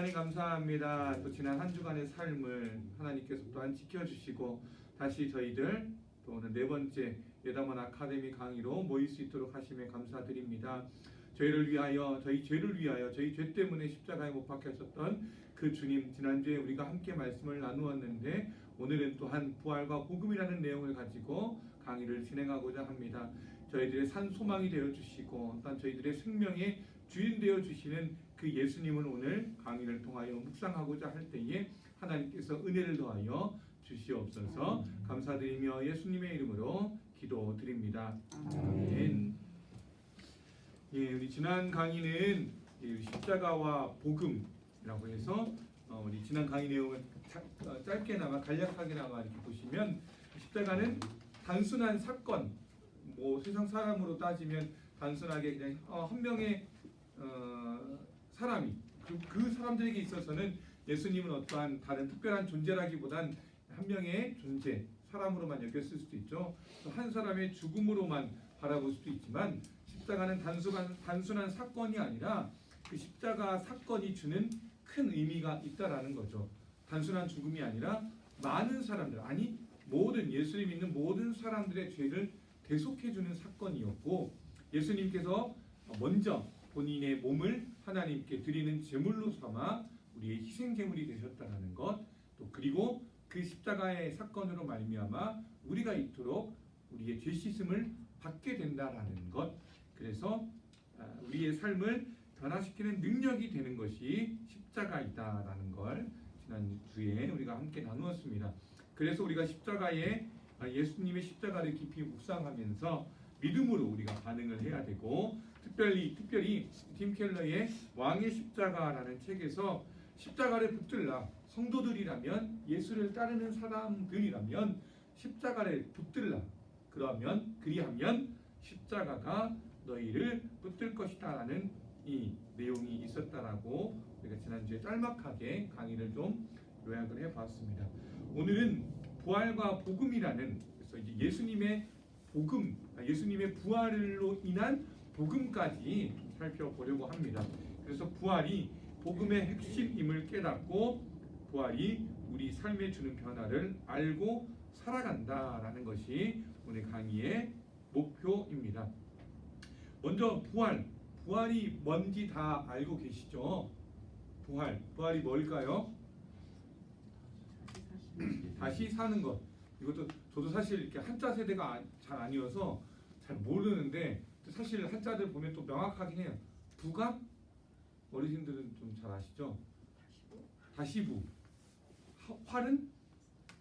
하나님 감사합니다. 또 지난 한 주간의 삶을 하나님께서 또한 지켜주시고 다시 저희들 또 오늘 네 번째 예담원 아카데미 강의로 모일 수 있도록 하심에 감사드립니다. 저희를 위하여, 저희 죄를 위하여, 저희 죄 때문에 십자가에 못 박혔었던 그 주님, 지난주에 우리가 함께 말씀을 나누었는데 오늘은 또한 부활과 복음이라는 내용을 가지고 강의를 진행하고자 합니다. 저희들의 산 소망이 되어주시고 또한 저희들의 생명의 주인 되어주시는 그 예수님을 오늘 강의를 통하여 묵상하고자 할 때에 하나님께서 은혜를 더하여 주시옵소서. 감사드리며 예수님의 이름으로 기도드립니다. 아멘. 예, 우리 지난 강의는 십자가와 복음이라고 해서 우리 지난 강의 내용을 짧게나마 간략하게나마 이렇게 보시면 십자가는 단순한 사건, 뭐 세상 사람으로 따지면 단순하게 그냥 한 명의 사람이 그 사람들에게 있어서는 예수님은 어떠한 다른 특별한 존재라기보단 한 명의 존재, 사람으로만 여겼을 수도 있죠. 한 사람의 죽음으로만 바라볼 수도 있지만 십자가는 단순한 사건이 아니라 그 십자가 사건이 주는 큰 의미가 있다라는 거죠. 단순한 죽음이 아니라 많은 사람들, 아니 모든 예수님 믿는 모든 사람들의 죄를 대속해주는 사건이었고, 예수님께서 먼저 본인의 몸을 하나님께 드리는 제물로 삼아 우리의 희생 제물이 되셨다라는 것, 또 그리고 그 십자가의 사건으로 말미암아 우리가 이토록 우리의 죄 씻음을 받게 된다라는 것, 그래서 우리의 삶을 변화시키는 능력이 되는 것이 십자가이다라는 걸 지난 주에 우리가 함께 나누었습니다. 그래서 우리가 십자가에 예수님의 십자가를 깊이 묵상하면서 믿음으로 우리가 반응을 해야 되고, 특별히 팀 켈러의 왕의 십자가라는 책에서 십자가를 붙들라, 성도들이라면 예수를 따르는 사람들이라면 십자가를 붙들라, 그리하면 십자가가 너희를 붙들 것이다라는 이 내용이 있었다라고 우리가 지난주에 짤막하게 강의를 좀 요약을 해봤습니다. 오늘은 부활과 복음이라는, 그래서 이제 예수님의 복음, 예수님의 부활로 인한 복음까지 좀 살펴보려고 합니다. 그래서 부활이 복음의 핵심임을 깨닫고 부활이 우리 삶에 주는 변화를 알고 살아간다라는 것이 오늘 강의의 목표입니다. 먼저 부활이 뭔지 다 알고 계시죠? 부활이 뭘까요? 다시 사는 것. 이것도 저도 사실 이렇게 한자 세대가 잘 아니어서 잘 모르는데 사실 한자들 보면 또 명확하긴 해요. 부가 어르신들은 좀 잘 아시죠? 다시부. 활은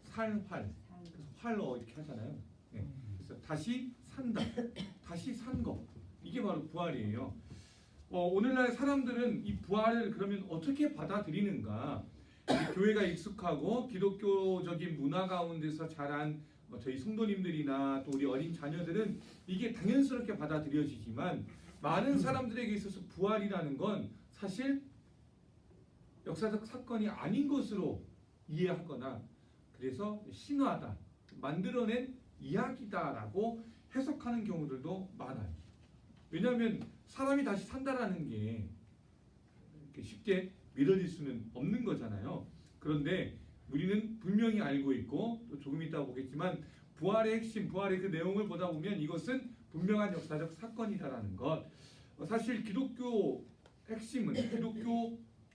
살활. 그래서 활로 이렇게 하잖아요. 네. 그래서 다시 산다. 다시 산 것. 이게 바로 부활이에요. 오늘날 사람들은 이 부활을 그러면 어떻게 받아들이는가? 교회가 익숙하고 기독교적인 문화 가운데서 자란 저희 성도님들이나 또 우리 어린 자녀들은 이게 당연스럽게 받아들여지지만, 많은 사람들에게 있어서 부활이라는 건 사실 역사적 사건이 아닌 것으로 이해하거나, 그래서 신화다, 만들어낸 이야기다라고 해석하는 경우들도 많아요. 왜냐하면 사람이 다시 산다라는 게 이렇게 쉽게 믿어질 수는 없는 거잖아요. 그런데 우리는 분명히 알고 있고 또 조금 이따 보겠지만 부활의 핵심, 부활의 그 내용을 보다 보면 이것은 분명한 역사적 사건이다라는 것. 사실 기독교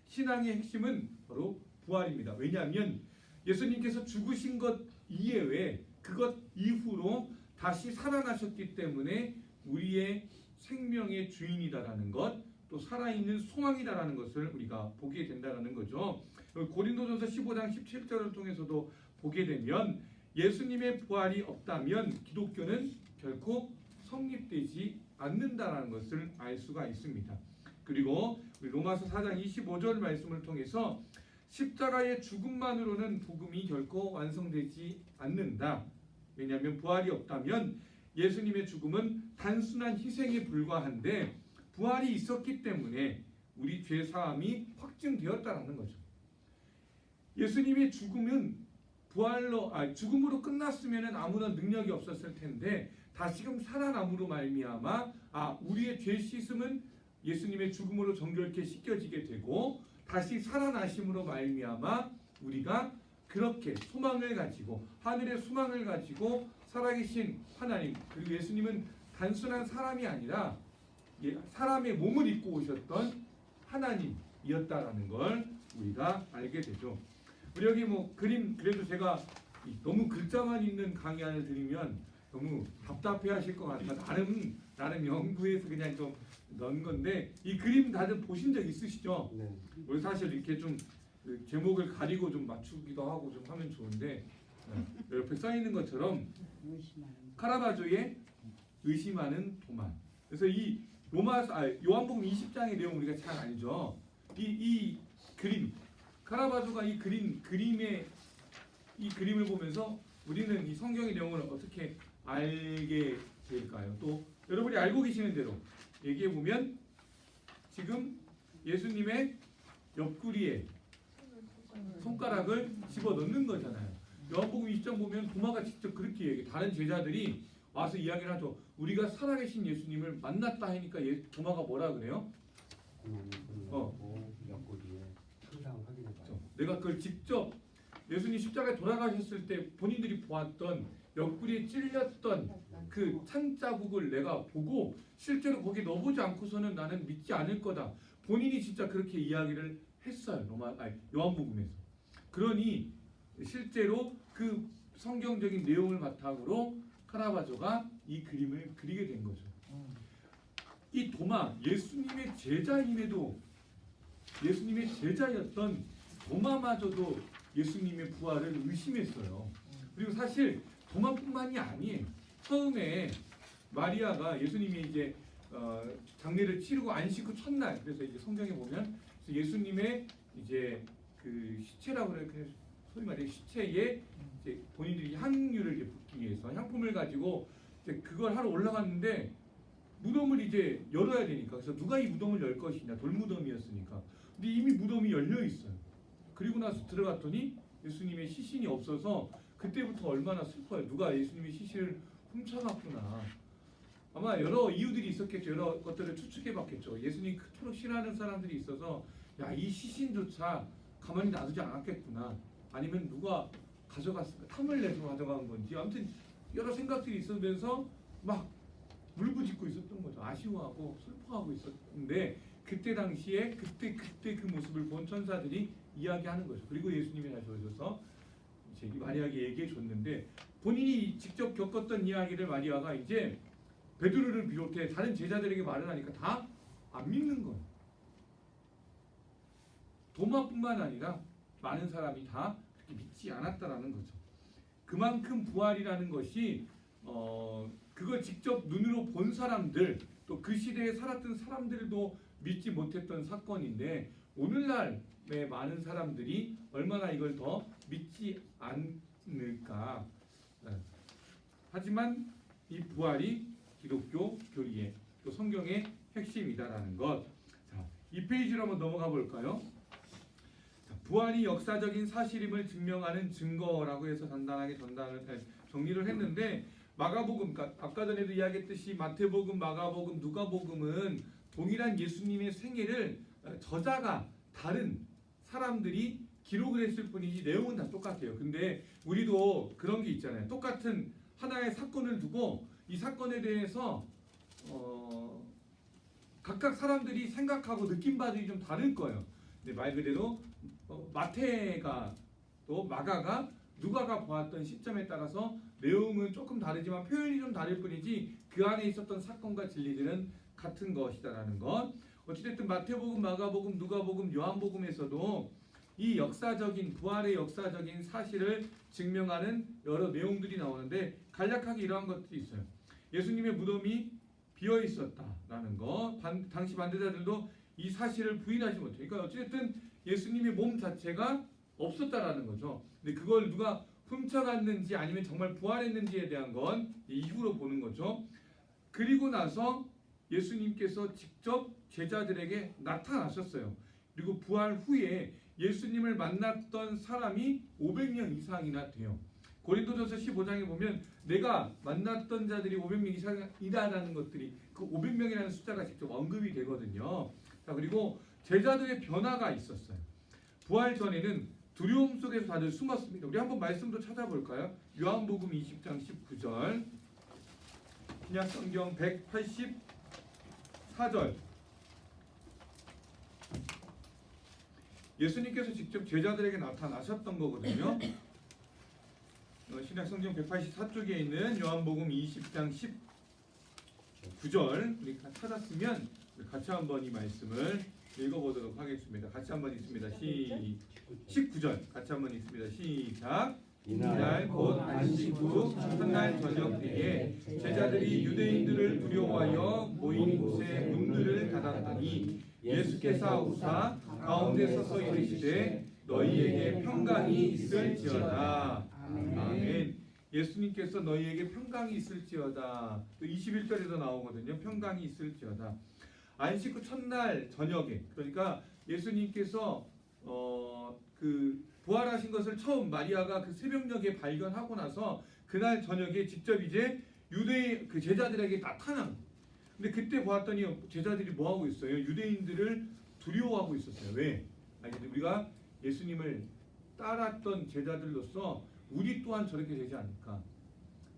신앙의 핵심은 바로 부활입니다. 왜냐하면 예수님께서 죽으신 것 이외에 그것 이후로 다시 살아나셨기 때문에 우리의 생명의 주인이다라는 것, 또 살아있는 소망이다라는 것을 우리가 보게 된다는 거죠. 고린도전서 15장 17절을 통해서도 보게 되면 예수님의 부활이 없다면 기독교는 결코 성립되지 않는다라는 것을 알 수가 있습니다. 그리고 우리 로마서 4장 25절 말씀을 통해서 십자가의 죽음만으로는 복음이 결코 완성되지 않는다. 왜냐하면 부활이 없다면 예수님의 죽음은 단순한 희생에 불과한데 부활이 있었기 때문에 우리 죄 사함이 확증되었다는 거죠. 예수님의 죽음은 죽음으로 끝났으면 아무런 능력이 없었을 텐데 다시금 살아남으로 말미암아 우리의 죄 씻음은 예수님의 죽음으로 정결케 씻겨지게 되고, 다시 살아나심으로 말미암아 우리가 그렇게 소망을 가지고 하늘의 소망을 가지고 살아계신 하나님, 그리고 예수님은 단순한 사람이 아니라 사람의 몸을 입고 오셨던 하나님이었다라는 걸 우리가 알게 되죠. 우리 여기 뭐 그림, 그래도 제가 너무 글자만 있는 강의안을 드리면 너무 답답해하실 것 같아. 나름 연구해서 그냥 좀 넣은 건데, 이 그림 다들 보신 적 있으시죠? 네. 우리 사실 이렇게 좀 제목을 가리고 좀 맞추기도 하고 좀 하면 좋은데, 옆에 써 있는 것처럼 카라바조의 의심하는 도마. 그래서 이 요한복음 20장의 내용 우리가 잘 알죠. 이 그림, 카라바조가 이 그림을 보면서 우리는 이 성경의 내용을 어떻게 알게 될까요? 또 여러분이 알고 계시는 대로 얘기해 보면 지금 예수님의 옆구리에 손가락을 집어 넣는 거잖아요. 요한복음 20장 보면 도마가 직접 그렇게 얘기해. 다른 제자들이 와서 이야기를 하죠. 우리가 살아계신 예수님을 만났다 하니까 도마가 뭐라 그래요? 옆구리에 항상 확인해봐요. 내가 그걸 직접 예수님 십자가에 돌아가셨을 때 본인들이 보았던 옆구리에 찔렸던 그 창자국을 내가 보고 실제로 거기에 넣어보지 않고서는 나는 믿지 않을 거다. 본인이 진짜 그렇게 이야기를 했어요. 요한복음에서. 그러니 실제로 그 성경적인 내용을 바탕으로 카라바조가 이 그림을 그리게 된 거죠. 이 도마, 예수님의 제자임에도, 예수님의 제자였던 도마마저도 예수님의 부활을 의심했어요. 그리고 사실 도마뿐만이 아니에요. 처음에 마리아가 예수님이 이제 장례를 치르고 안식 후 첫날, 그래서 이제 성경에 보면 예수님의 이제 그 시체라고 그래요. 소위 말해 시체에 이제 본인들이 향유를 이제 붓기 위해서 향품을 가지고 이제 그걸 하러 올라갔는데 무덤을 이제 열어야 되니까, 그래서 누가 이 무덤을 열 것이냐, 돌무덤이었으니까. 근데 이미 무덤이 열려 있어요. 그리고 나서 들어갔더니 예수님의 시신이 없어서 그때부터 얼마나 슬퍼요. 누가 예수님의 시신을 훔쳐갔구나. 아마 여러 이유들이 있었겠죠. 여러 것들을 추측해봤겠죠. 예수님 그토록 싫어하는 사람들이 있어서 야, 이 시신조차 가만히 놔두지 않았겠구나. 아니면 누가 가져갔을까? 탐을 내서 가져간 건지. 아무튼 여러 생각들이 있으면서 막 울부짖고 있었던 거죠. 아쉬워하고 슬퍼하고 있었는데 그때 당시에 그때 그 모습을 본 천사들이 이야기하는 거죠. 그리고 예수님이 다시 오셔서 이제 마리아에게 얘기해 줬는데, 본인이 직접 겪었던 이야기를 마리아가 이제 베드로를 비롯해 다른 제자들에게 말을 하니까 다 안 믿는 거예요. 도마뿐만 아니라 많은 사람이 다 그렇게 믿지 않았다라는 거죠. 그만큼 부활이라는 것이 그걸 직접 눈으로 본 사람들, 또 그 시대에 살았던 사람들도 믿지 못했던 사건인데, 오늘날의 많은 사람들이 얼마나 이걸 더 믿지 않을까. 하지만 이 부활이 기독교 교리의, 또 성경의 핵심이다라는 것. 자, 이 페이지로 한번 넘어가 볼까요? 자, 부활이 역사적인 사실임을 증명하는 증거라고 해서 간단하게 정리를 했는데, 마가복음, 아까 전에도 이야기했듯이 마태복음, 마가복음, 누가복음은 동일한 예수님의 생애를 저자가 다른 사람들이 기록을 했을 뿐이지 내용은 다 똑같아요. 근데 우리도 그런 게 있잖아요. 똑같은 하나의 사건을 두고 이 사건에 대해서 각각 사람들이 생각하고 느낀 바들이 좀 다를 거예요. 근데 말 그대로 마태가 또 마가가 누가가 보았던 시점에 따라서 내용은 조금 다르지만 표현이 좀 다를 뿐이지 그 안에 있었던 사건과 진리들은 같은 것이다라는 것. 어찌됐든 마태복음, 마가복음, 누가복음, 요한복음에서도 이 역사적인 부활의 역사적인 사실을 증명하는 여러 내용들이 나오는데, 간략하게 이러한 것들이 있어요. 예수님의 무덤이 비어 있었다라는 것. 당시 반대자들도 이 사실을 부인하지 못해요. 그러니까 어찌됐든 예수님의 몸 자체가 없었다라는 거죠. 근데 그걸 누가 훔쳐갔는지 아니면 정말 부활했는지에 대한 건 이후로 보는 거죠. 그리고 나서 예수님께서 직접 제자들에게 나타나셨어요. 그리고 부활 후에 예수님을 만났던 사람이 500명 이상이나 돼요. 고린도전서 15장에 보면 내가 만났던 자들이 500명 이상이라는 것들이, 그 500명이라는 숫자가 직접 언급이 되거든요. 자, 그리고 제자들의 변화가 있었어요. 부활 전에는 두려움 속에서 다들 숨었습니다. 우리 한번 말씀도 찾아볼까요? 요한복음 20장 19절, 신약성경 184절. 예수님께서 직접 제자들에게 나타나셨던 거거든요. 신약성경 184쪽에 있는 요한복음 20장 19절 우리 찾았으면 같이 한번 이 말씀을 읽어보도록 하겠습니다. 같이 한번 읽습니다. 19절 같이 한번 읽습니다. 시작. 이날 곧 안식 후 첫날 저녁 때에 제자들이 유대인들을 두려워하여 모인 곳에 문들을 닫았더니 예수께서 오사 가운데 서서 이르시되 너희에게 평강이 있을지어다. 아멘. 예수님께서 너희에게 평강이 있을지어다. 또 21절에도 나오거든요. 평강이 있을지어다. 안식 후 첫날 저녁에, 그러니까 예수님께서 그 부활하신 것을 처음 마리아가 그 새벽녘에 발견하고 나서 그날 저녁에 직접 이제 유대인 그 제자들에게 나타난. 근데 그때 보았더니 제자들이 뭐 하고 있어요? 유대인들을 두려워하고 있었어요. 왜? 아니 우리가 예수님을 따랐던 제자들로서 우리 또한 저렇게 되지 않을까?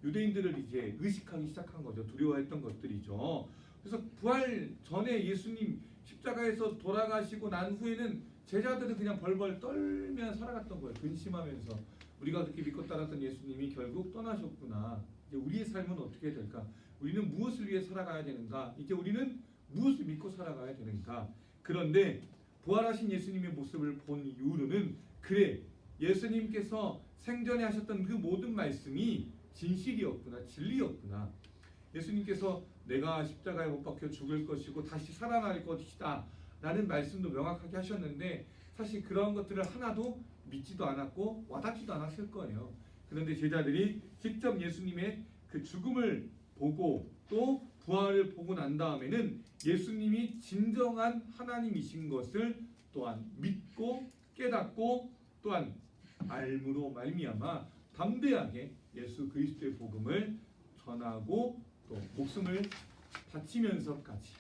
유대인들을 이제 의식하기 시작한 거죠. 두려워했던 것들이죠. 그래서 부활 전에 예수님 십자가에서 돌아가시고 난 후에는 제자들은 그냥 벌벌 떨며 살아갔던 거예요. 근심하면서 우리가 그렇게 믿고 따랐던 예수님이 결국 떠나셨구나. 이제 우리의 삶은 어떻게 될까? 우리는 무엇을 위해 살아가야 되는가? 이제 우리는 무엇을 믿고 살아가야 되는가? 그런데 부활하신 예수님의 모습을 본 이후로는 그래, 예수님께서 생전에 하셨던 그 모든 말씀이 진실이었구나, 진리였구나. 예수님께서 내가 십자가에 못 박혀 죽을 것이고 다시 살아날 것이다 라는 말씀도 명확하게 하셨는데 사실 그런 것들을 하나도 믿지도 않았고 와닿지도 않았을 거예요. 그런데 제자들이 직접 예수님의 그 죽음을 보고 또 부활을 보고 난 다음에는 예수님이 진정한 하나님이신 것을 또한 믿고 깨닫고 또한 알므로 말미암아 담대하게 예수 그리스도의 복음을 전하고 또 목숨을 바치면서까지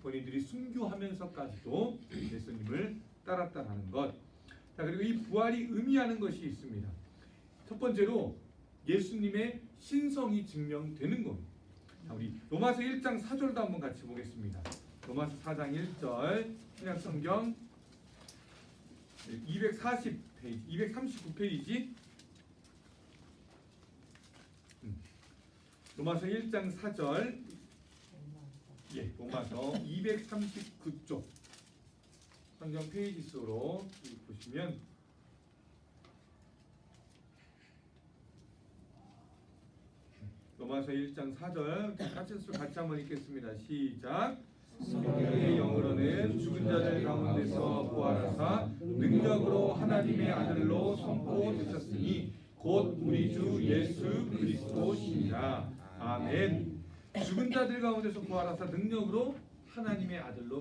본인들이 순교하면서까지도 예수님을 따랐다라는 것. 자, 그리고 이 부활이 의미하는 것이 있습니다. 첫 번째로 예수님의 신성이 증명되는 겁니다. 자, 우리 로마서 1장 4절도 한번 같이 보겠습니다. 로마서 4장 1절 신약성경 239페이지 로마서 1장 4절 로마서 239쪽 성경 페이지 수로 보시면 로마서 1장 4절 같이 한번 읽겠습니다. 시작. 성령의 영으로는 죽은 자들 가운데서 부활하사 능력으로 하나님의 아들로 선포되셨으니 곧 우리 주 예수 그리스도시니라. 아멘. 죽은 자들 가운데서 부활하사 능력으로 하나님의 아들로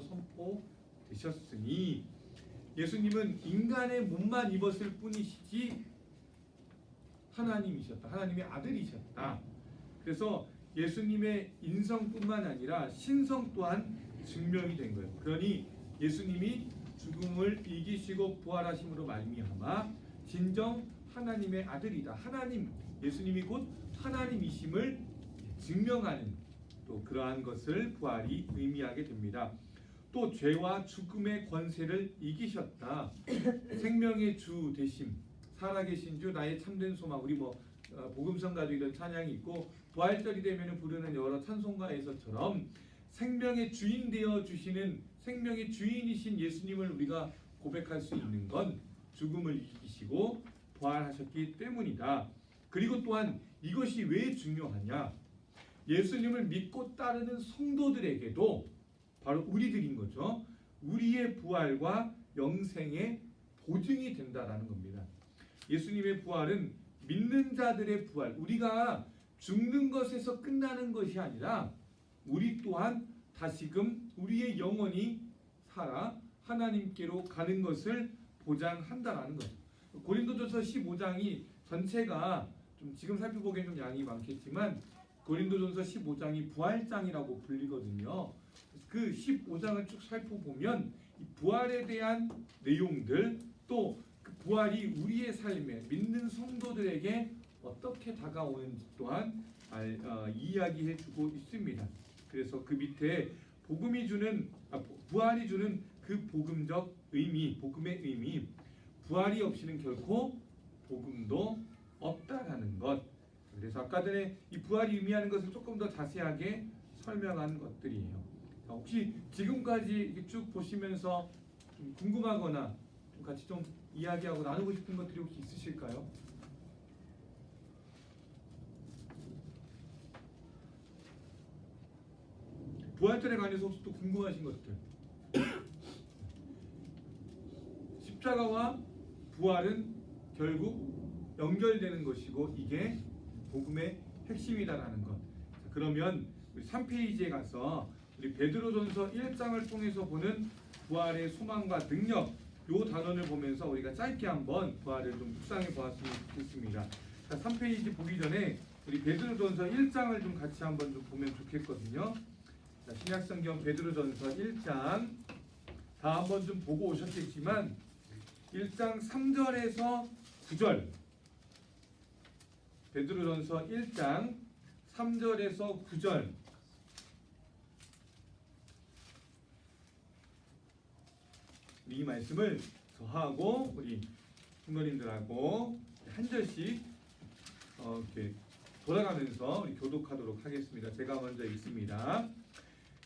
선포되셨으니 예수님은 인간의 몸만 입었을 뿐이시지 하나님이셨다. 하나님의 아들이셨다. 그래서 예수님의 인성뿐만 아니라 신성 또한 증명이 된 거예요. 그러니 예수님이 죽음을 이기시고 부활하심으로 말미암아 진정 하나님의 아들이다. 하나님, 예수님이 곧 하나님이심을 증명하는 또 그러한 것을 부활이 의미하게 됩니다. 또 죄와 죽음의 권세를 이기셨다. 생명의 주 되심, 살아계신 주 나의 참된 소망. 우리 복음성 가지고 이런 찬양이 있고 부활절이 되면 부르는 여러 찬송가에서처럼 생명의 주인 되어 주시는 생명의 주인이신 예수님을 우리가 고백할 수 있는 건 죽음을 이기시고 부활하셨기 때문이다. 그리고 또한 이것이 왜 중요하냐? 예수님을 믿고 따르는 성도들에게도 바로 우리들인 거죠. 우리의 부활과 영생의 보증이 된다라는 겁니다. 예수님의 부활은 믿는 자들의 부활, 우리가 죽는 것에서 끝나는 것이 아니라 우리 또한 다시금 우리의 영혼이 살아 하나님께로 가는 것을 보장한다라는 거죠. 고린도전서 15장이 전체가 좀 지금 살펴보기엔 좀 양이 많겠지만 고린도전서 15장이 부활장이라고 불리거든요. 그 15장을 쭉 살펴보면 이 부활에 대한 내용들 또 그 부활이 우리의 삶에 믿는 성도들에게 어떻게 다가오는지 또한 이야기해주고 있습니다. 그래서 그 밑에 부활이 주는 그 복음적 의미, 복음의 의미, 부활이 없이는 결코 복음도 없다라는 것. 그래서 아까 전에 이 부활이 의미하는 것을 조금 더 자세하게 설명한 것들이에요. 혹시 지금까지 이렇게 쭉 보시면서 좀 궁금하거나 좀 같이 좀 이야기하고 나누고 싶은 것들이 혹시 있으실까요? 부활절에 관해서 혹시 또 궁금하신 것들. 십자가와 부활은 결국 연결되는 것이고 이게 복음의 핵심이다라는 것. 자, 그러면 우리 3페이지에 가서 우리 베드로전서 1장을 통해서 보는 부활의 소망과 능력 요 단원을 보면서 우리가 짧게 한번 부활을 좀 묵상해 보았으면 좋겠습니다. 자, 3페이지 보기 전에 우리 베드로전서 1장을 좀 같이 한번 좀 보면 좋겠거든요. 자, 신약성경 베드로전서 1장 다 한번 좀 보고 오셨겠지만 1장 3절에서 9절 베드로전서 1장 3절에서 9절 이 말씀을 저하고 우리 부모님들하고 한 절씩 이렇게 돌아가면서 우리 교독하도록 하겠습니다. 제가 먼저 읽습니다.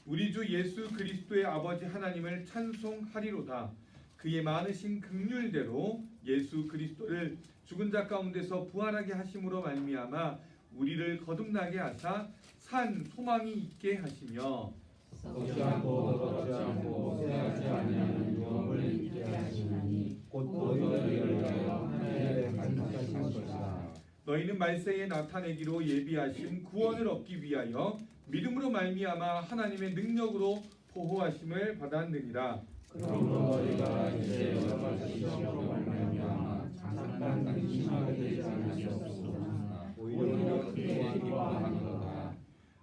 우리 주 예수 그리스도의 아버지 하나님을 찬송하리로다. 그의 많으신 긍휼대로 예수 그리스도를 죽은 자 가운데서 부활하게 하심으로 말미암아 우리를 거듭나게 하사 산 소망이 있게 하시며 썩지 않고 더럽지 않고 쇠하지 아니하는 유업을 있게 하시나니 곧 너희를 위하여 하늘에 간직하신 것이다. 너희는 말세에 나타내기로 예비하신 구원을 얻기 위하여 믿음으로 말미암아 하나님의 능력으로 보호하심을 받았느니라. 그러므로 너희가 이제 여러 가지 시험으로 말미암아 상당히 심하게 되지 않을 수 없으나 오히려 크게 기뻐하노라.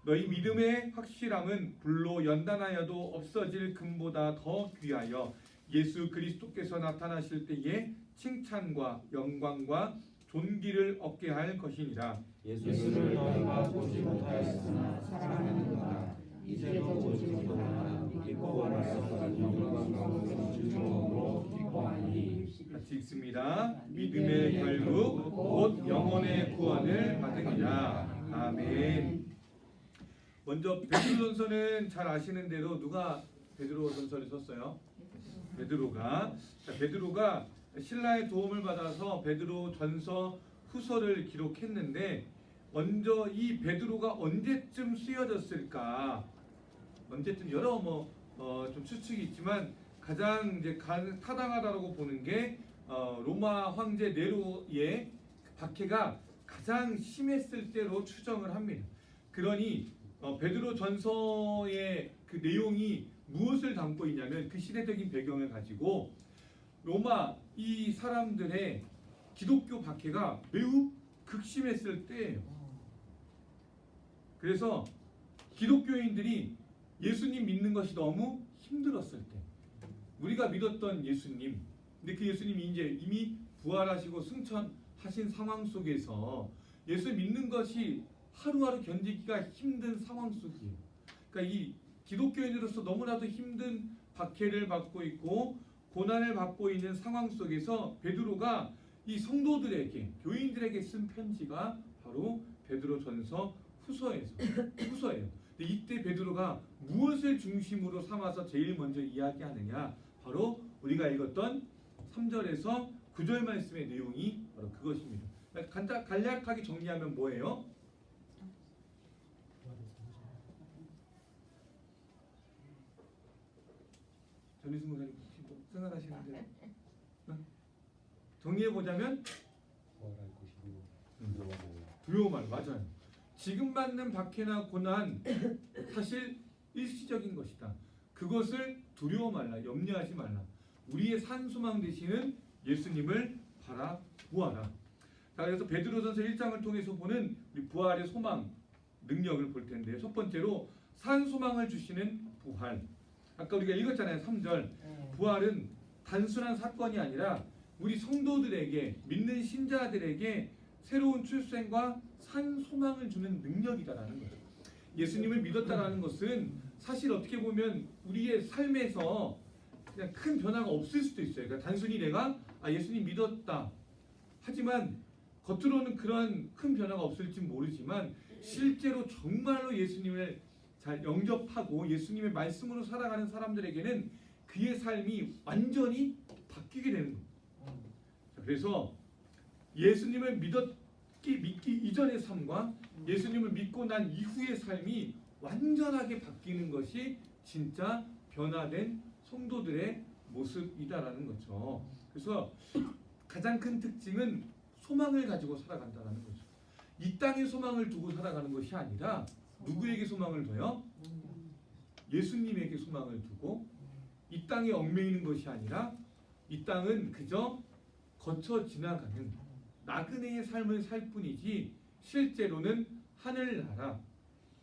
너희 믿음의 확실함은 불로 연단하여도 없어질 금보다 더 귀하여 예수 그리스도께서 나타나실 때에 칭찬과 영광과 존귀를 얻게 할 것이니라. 예수를 너희가 보지 못하였으나 사랑하는가. 이제도 보지 못하나 믿고 말씀하는 영광과 존중으로 기뻐하니. 같이 읽습니다. 믿음의 결국 곧 영혼의 구원을 받으리라. 아멘. 먼저 베드로전서는 잘 아시는 대로 누가 베드로전서를 썼어요? 베드로가. 베드로가 신라의 도움을 받아서 베드로전서 후서를 기록했는데 먼저 이 베드로가 언제쯤 쓰여졌을까? 언제쯤 여러 좀 추측이 있지만 가장 이제 타당하다고 보는 게 로마 황제 네로의 박해가 가장 심했을 때로 추정을 합니다. 그러니 베드로전서의 그 내용이 무엇을 담고 있냐면 그 시대적인 배경을 가지고 로마 이 사람들의 기독교 박해가 매우 극심했을 때예요. 그래서 기독교인들이 예수님 믿는 것이 너무 힘들었을 때 우리가 믿었던 예수님 근데 그 예수님이 이제 이미 부활하시고 승천하신 상황 속에서 예수 믿는 것이 하루하루 견디기가 힘든 상황 속이에요. 그러니까 이 기독교인으로서 너무나도 힘든 박해를 받고 있고 고난을 받고 있는 상황 속에서 베드로가 이 성도들에게 교인들에게 쓴 편지가 바로 베드로전서 후서예요. 근데 이때 베드로가 무엇을 중심으로 삼아서 제일 먼저 이야기하느냐? 바로 우리가 읽었던 3절에서 9절 말씀의 내용이 바로 그것입니다. 간략하게 정리하면 뭐예요? 전희승 목사님 생각하시는데 정리해 보자면 부활할 것이고 두려워만 맞아요. 지금 받는 박해나 고난 사실 일시적인 것이다. 그것을 두려워 말라, 염려하지 말라. 우리의 산소망 되시는 예수님을 바라보아라. 자, 그래서 베드로전서 1장을 통해서 보는 우리 부활의 소망, 능력을 볼 텐데요. 첫 번째로 산소망을 주시는 부활. 아까 우리가 읽었잖아요. 3절. 부활은 단순한 사건이 아니라 우리 성도들에게, 믿는 신자들에게 새로운 출생과 산 소망을 주는 능력이다라는 거죠. 예수님을 믿었다라는 것은 사실 어떻게 보면 우리의 삶에서 그냥 큰 변화가 없을 수도 있어요. 그러니까 단순히 내가 예수님 믿었다 하지만 겉으로는 그런 큰 변화가 없을지 모르지만 실제로 정말로 예수님을 잘 영접하고 예수님의 말씀으로 살아가는 사람들에게는 그의 삶이 완전히 바뀌게 되는 겁니다. 그래서 예수님을 믿기 이전의 삶과 예수님을 믿고 난 이후의 삶이 완전하게 바뀌는 것이 진짜 변화된 성도들의 모습이다라는 거죠. 그래서 가장 큰 특징은 소망을 가지고 살아간다는 거죠. 이 땅에 소망을 두고 살아가는 것이 아니라 누구에게 소망을 둬요? 예수님에게 소망을 두고 이 땅에 얽매이는 것이 아니라 이 땅은 그저 거쳐 지나가는 나그네의 삶을 살 뿐이지 실제로는 하늘나라,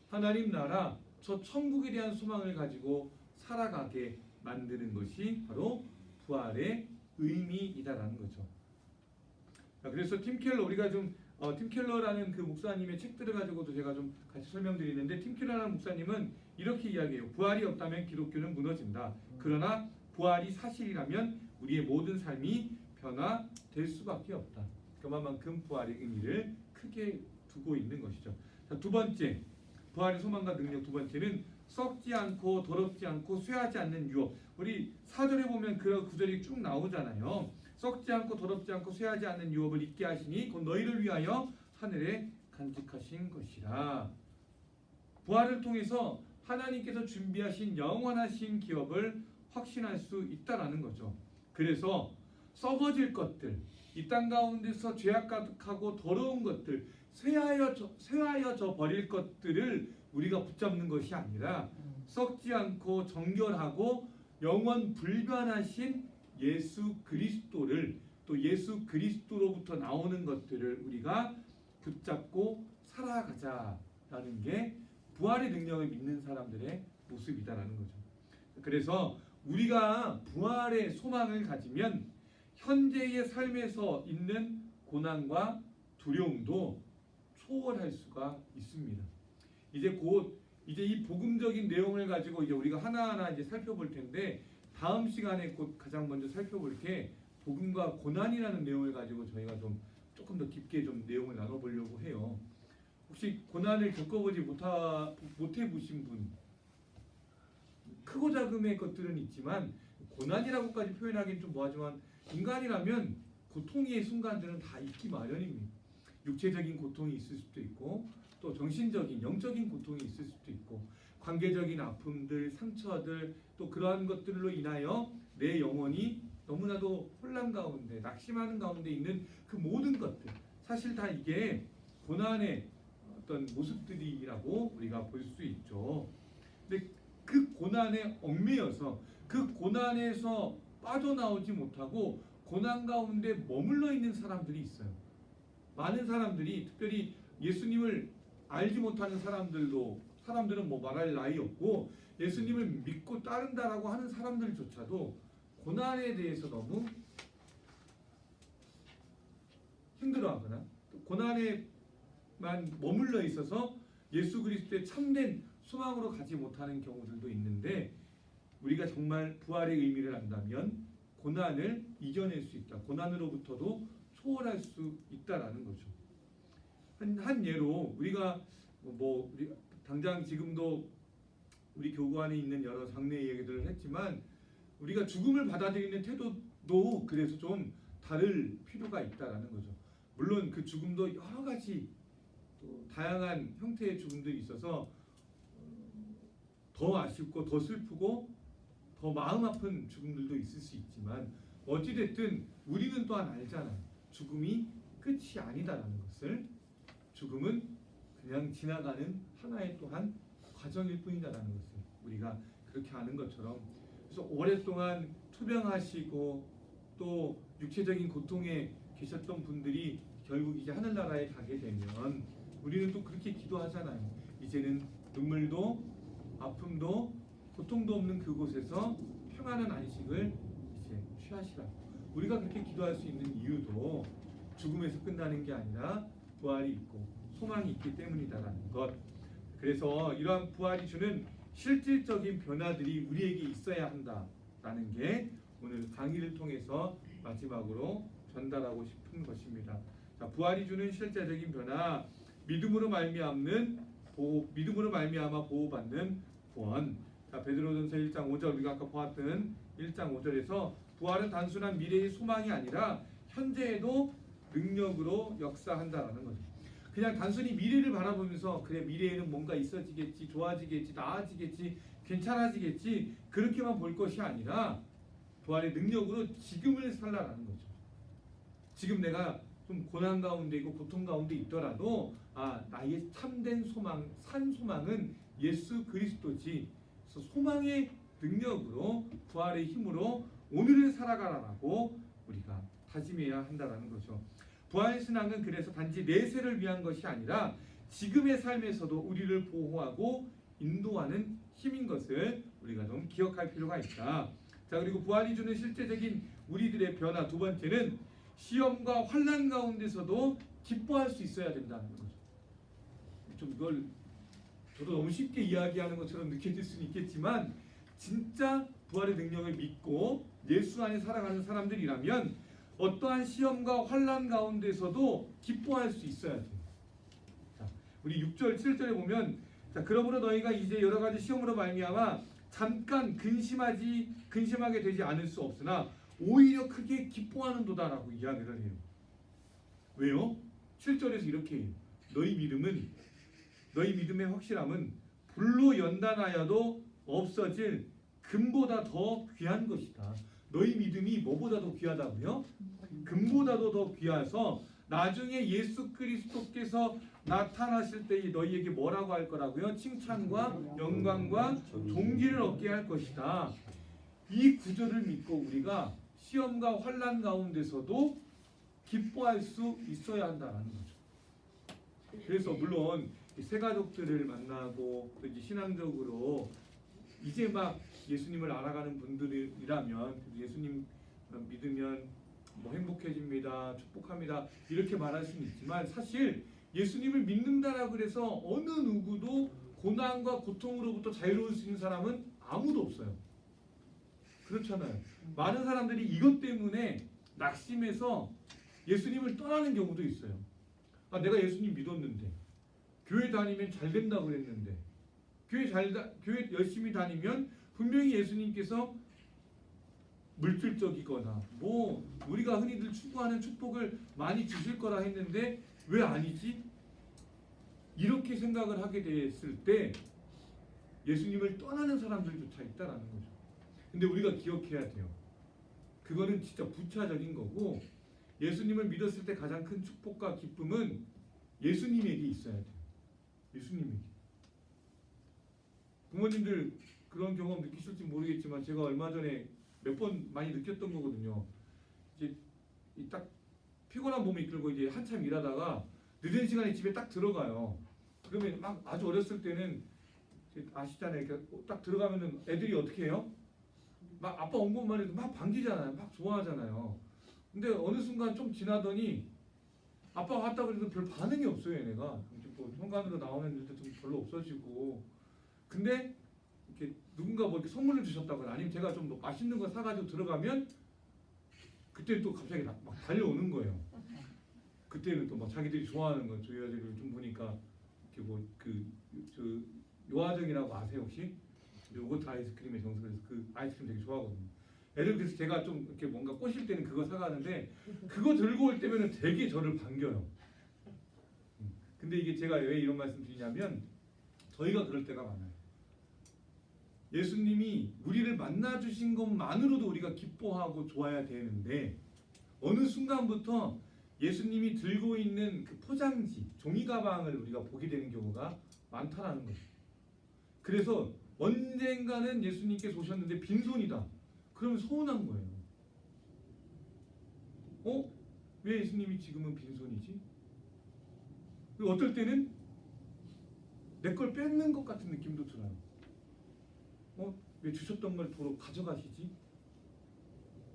하나님 나라, 저 천국에 대한 소망을 가지고 살아가게 만드는 것이 바로 부활의 의미이다라는 거죠. 그래서 팀 켈러 우리가 좀 팀 켈러라는 그 목사님의 책들을 가지고도 제가 좀 같이 설명드리는데 팀 켈러라는 목사님은 이렇게 이야기해요. 부활이 없다면 기독교는 무너진다. 그러나 부활이 사실이라면 우리의 모든 삶이 변화될 수밖에 없다. 그만큼 부활의 의미를 크게 두고 있는 것이죠. 자, 두 번째 부활의 소망과 능력 두 번째는 썩지 않고 더럽지 않고 쇠하지 않는 유업. 우리 4절에 보면 그런 구절이 쭉 나오잖아요. 썩지 않고 더럽지 않고 쇠하지 않는 유업을 잊게 하시니 곧 너희를 위하여 하늘에 간직하신 것이라. 부활을 통해서 하나님께서 준비하신 영원하신 기업을 확신할 수 있다라는 거죠. 그래서 썩어질 것들, 이 땅 가운데서 죄악 가득하고 더러운 것들, 쇠하여져 버릴 것들을 우리가 붙잡는 것이 아니라 썩지 않고 정결하고 영원 불변하신 예수 그리스도를, 또 예수 그리스도로부터 나오는 것들을 우리가 붙잡고 살아가자라는 게 부활의 능력을 믿는 사람들의 모습이다라는 거죠. 그래서 우리가 부활의 소망을 가지면 현재의 삶에서 있는 고난과 두려움도 초월할 수가 있습니다. 이제 이 복음적인 내용을 가지고 이제 우리가 하나하나 이제 살펴볼 텐데 다음 시간에 곧 가장 먼저 살펴볼 게 복음과 고난이라는 내용을 가지고 저희가 좀 조금 더 깊게 좀 내용을 나눠보려고 해요. 혹시 고난을 겪어보지 못해 보신 분, 크고 작음의 것들은 있지만 고난이라고까지 표현하기는 좀 뭐하지만 인간이라면 고통의 순간들은 다 있기 마련입니다. 육체적인 고통이 있을 수도 있고 또 정신적인 영적인 고통이 있을 수도 있고 관계적인 아픔들, 상처들 또 그러한 것들로 인하여 내 영혼이 너무나도 혼란 가운데 낙심하는 가운데 있는 그 모든 것들, 사실 다 이게 고난의 어떤 모습들이라고 우리가 볼 수 있죠. 근데 그 고난에 얽매여서 그 고난에서 빠져나오지 못하고 고난 가운데 머물러 있는 사람들이 있어요. 많은 사람들이, 특별히 예수님을 알지 못하는 사람들은 뭐 말할 나위 없고 예수님을 믿고 따른다라고 하는 사람들조차도 고난에 대해서 너무 힘들어하거나 고난에만 머물러 있어서 예수 그리스도의 참된 소망으로 가지 못하는 경우들도 있는데, 우리가 정말 부활의 의미를 안다면 고난을 이겨낼 수 있다. 고난으로부터도 초월할 수 있다라는 거죠. 한 예로 우리가 우리 당장 지금도 우리 교구 안에 있는 여러 장례 얘기들을 했지만 우리가 죽음을 받아들이는 태도도 그래서 좀 다를 필요가 있다라는 거죠. 물론 그 죽음도 여러 가지 또 다양한 형태의 죽음들이 있어서 더 아쉽고 더 슬프고 더 마음 아픈 죽음들도 있을 수 있지만 어찌됐든 우리는 또한 알잖아요. 죽음이 끝이 아니다라는 것을. 죽음은 그냥 지나가는 하나의 또한 과정일 뿐이다라는 것을 우리가 그렇게 아는 것처럼, 그래서 오랫동안 투병하시고 또 육체적인 고통에 계셨던 분들이 결국 이제 하늘나라에 가게 되면 우리는 또 그렇게 기도하잖아요. 이제는 눈물도 아픔도 고통도 없는 그곳에서 평안한 안식을 이제 취하시라고. 우리가 그렇게 기도할 수 있는 이유도 죽음에서 끝나는 게 아니라 부활이 있고 소망이 있기 때문이다라는 것. 그래서 이러한 부활이 주는 실질적인 변화들이 우리에게 있어야 한다라는 게 오늘 강의를 통해서 마지막으로 전달하고 싶은 것입니다. 자, 부활이 주는 실제적인 변화, 믿음으로 말미암아 보호받는 구원. 자, 베드로전서 1장 5절 우리가 아까 보았던 1장 5절에서 부활은 단순한 미래의 소망이 아니라 현재에도 능력으로 역사한다라는 거죠. 그냥 단순히 미래를 바라보면서 그래 미래에는 뭔가 있어지겠지, 좋아지겠지, 나아지겠지, 괜찮아지겠지 그렇게만 볼 것이 아니라 부활의 능력으로 지금을 살라라는 거죠. 지금 내가 좀 고난 가운데 있고 고통 가운데 있더라도 나의 참된 소망, 산 소망은 예수 그리스도지. 그래서 소망의 능력으로 부활의 힘으로 오늘을 살아가라라고 우리가 다짐해야 한다라는 거죠. 부활 신앙은 그래서 단지 내세를 위한 것이 아니라 지금의 삶에서도 우리를 보호하고 인도하는 힘인 것을 우리가 좀 기억할 필요가 있다. 자, 그리고 부활이 주는 실제적인 우리들의 변화 두 번째는 시험과 환난 가운데서도 기뻐할 수 있어야 된다는 거죠. 좀 이걸 저도 너무 쉽게 이야기하는 것처럼 느껴질 수는 있겠지만 진짜 부활의 능력을 믿고 예수 안에 살아가는 사람들이라면 어떠한 시험과 환난 가운데서도 기뻐할 수 있어야 돼요. 자, 우리 6절 7절에 보면 자, 그러므로 너희가 이제 여러 가지 시험으로 말미암아 잠깐 근심하게 되지 않을 수 없으나 오히려 크게 기뻐하는도다라고 이야기를 해요. 왜요? 7절에서 이렇게 해요. 너희 믿음의 확실함은 불로 연단하여도 없어질 금보다 더 귀한 것이다. 너희 믿음이 뭐보다도 귀하다고요? 금보다도 더 귀해서 나중에 예수 그리스도께서 나타나실 때 너희에게 뭐라고 할 거라고요? 칭찬과 영광과 존귀를 얻게 할 것이다. 이 구절을 믿고 우리가 시험과 환난 가운데서도 기뻐할 수 있어야 한다는 거죠. 그래서 물론 새 가족들을 만나고 또 이제 신앙적으로 이제 막 예수님을 알아가는 분들이라면 예수님 믿으면 뭐 행복해집니다, 축복합니다 이렇게 말할 수는 있지만 사실 예수님을 믿는다라고 그래서 어느 누구도 고난과 고통으로부터 자유로울 수 있는 사람은 아무도 없어요. 그렇잖아요. 많은 사람들이 이것 때문에 낙심해서 예수님을 떠나는 경우도 있어요. 내가 예수님 믿었는데 교회 다니면 잘 된다고 그랬는데 교회 열심히 다니면 분명히 예수님께서 물질적이거나 뭐 우리가 흔히들 추구하는 축복을 많이 주실 거라 했는데 왜 아니지? 이렇게 생각을 하게 됐을 때 예수님을 떠나는 사람들조차 있다라는 거죠. 근데 우리가 기억해야 돼요. 그거는 진짜 부차적인 거고 예수님을 믿었을 때 가장 큰 축복과 기쁨은 예수님에게 있어야 돼요. 예수님에게. 부모님들 그런 경험 느끼실지 모르겠지만 제가 얼마 전에 몇 번 많이 느꼈던 거거든요. 이제 딱 피곤한 몸을 이끌고 이제 한참 일하다가 늦은 시간에 집에 딱 들어가요. 그러면 막 아주 어렸을 때는 아시잖아요. 딱 들어가면은 애들이 어떻게 해요? 막 아빠 온 것만 해도 막 반기잖아요. 막 좋아하잖아요. 근데 어느 순간 좀 지나더니 아빠 왔다 그래도 별 반응이 없어요. 얘네가 뭐 현관으로 나오는 일도 좀 별로 없어지고. 근데 이렇게 누군가 뭐 이렇게 선물을 주셨다거나 아니면 제가 좀 뭐 맛있는 거 사가지고 들어가면 그때 또 갑자기 막 달려오는 거예요. 그때는 또 막 자기들이 좋아하는 거 저희 아들을 좀 보니까 이렇게 뭐 저 요아정이라고 아세요 혹시? 요거트 아이스크림의 정석에서 그 아이스크림 되게 좋아하거든요. 애들 그래서 제가 좀 이렇게 뭔가 꼬실 때는 그거 사가는데 그거 들고 올 때면은 되게 저를 반겨요. 근데 이게 제가 왜 이런 말씀 드리냐면 저희가 그럴 때가 많아요. 예수님이 우리를 만나 주신 것만으로도 우리가 기뻐하고 좋아야 되는데 어느 순간부터 예수님이 들고 있는 그 포장지, 종이 가방을 우리가 보게 되는 경우가 많다라는 거죠. 그래서 언젠가는 예수님께서 오셨는데 빈손이다. 그러면 서운한 거예요. 왜 예수님이 지금은 빈손이지? 그리고 어떨 때는 내 걸 뺏는 것 같은 느낌도 들어요. 왜 주셨던 걸 도로 가져가시지?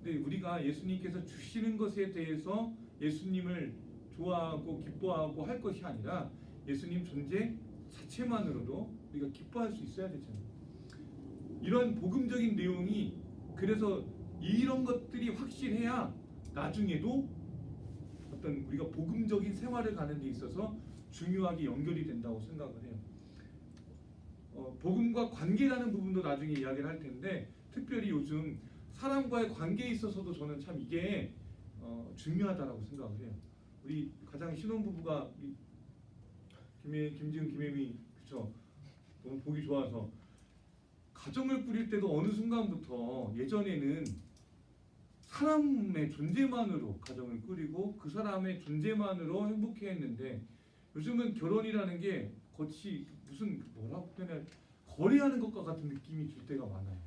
근데 우리가 예수님께서 주시는 것에 대해서 예수님을 좋아하고 기뻐하고 할 것이 아니라 예수님 존재 자체만으로도 우리가 기뻐할 수 있어야 되잖아요. 이런 복음적인 내용이 그래서 이런 것들이 확실해야 나중에도 어떤 우리가 복음적인 생활을 가는 데 있어서 중요하게 연결이 된다고 생각을 해요. 복음과 관계라는 부분도 나중에 이야기를 할 텐데 특별히 요즘 사람과의 관계에 있어서도 저는 참 이게 중요하다라고 생각을 해요. 우리 가장 신혼부부가 김지은, 김혜미 그쵸? 너무 보기 좋아서 가정을 꾸릴 때도 어느 순간부터 예전에는 사람의 존재만으로 가정을 꾸리고 그 사람의 존재만으로 행복해했는데 요즘은 결혼이라는 게 거치 무슨 뭐라고 표현해 거래하는 것과 같은 느낌이 들 때가 많아요.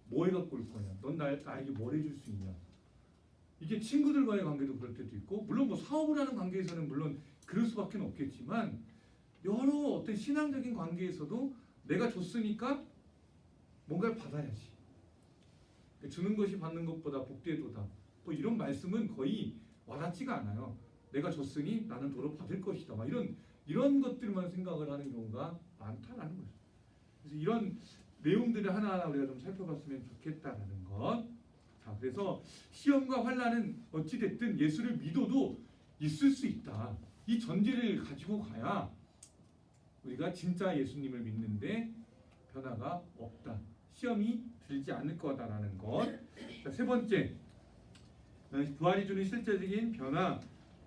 뭐 해갖고 올 거냐? 넌 나에게 뭘 해줄 수 있냐? 이게 친구들과의 관계도 그럴 때도 있고 물론 뭐 사업을 하는 관계에서는 물론 그럴 수밖에 없겠지만 여러 어떤 신앙적인 관계에서도 내가 줬으니까 뭔가를 받아야지. 주는 것이 받는 것보다 복되도다. 뭐 이런 말씀은 거의 와닿지가 않아요. 내가 줬으니 나는 도로 받을 것이다. 막 이런 것들만 생각을 하는 경우가 많다라는 거죠. 그래서 이런 내용들을 하나하나 우리가 좀 살펴봤으면 좋겠다라는 것. 자, 그래서 시험과 환난은 어찌 됐든 예수를 믿어도 있을 수 있다. 이 전제를 가지고 가야 우리가 진짜 예수님을 믿는데 변화가 없다. 시험이 들지 않을 거다라는 것. 자, 세 번째, 부활이 주는 실제적인 변화.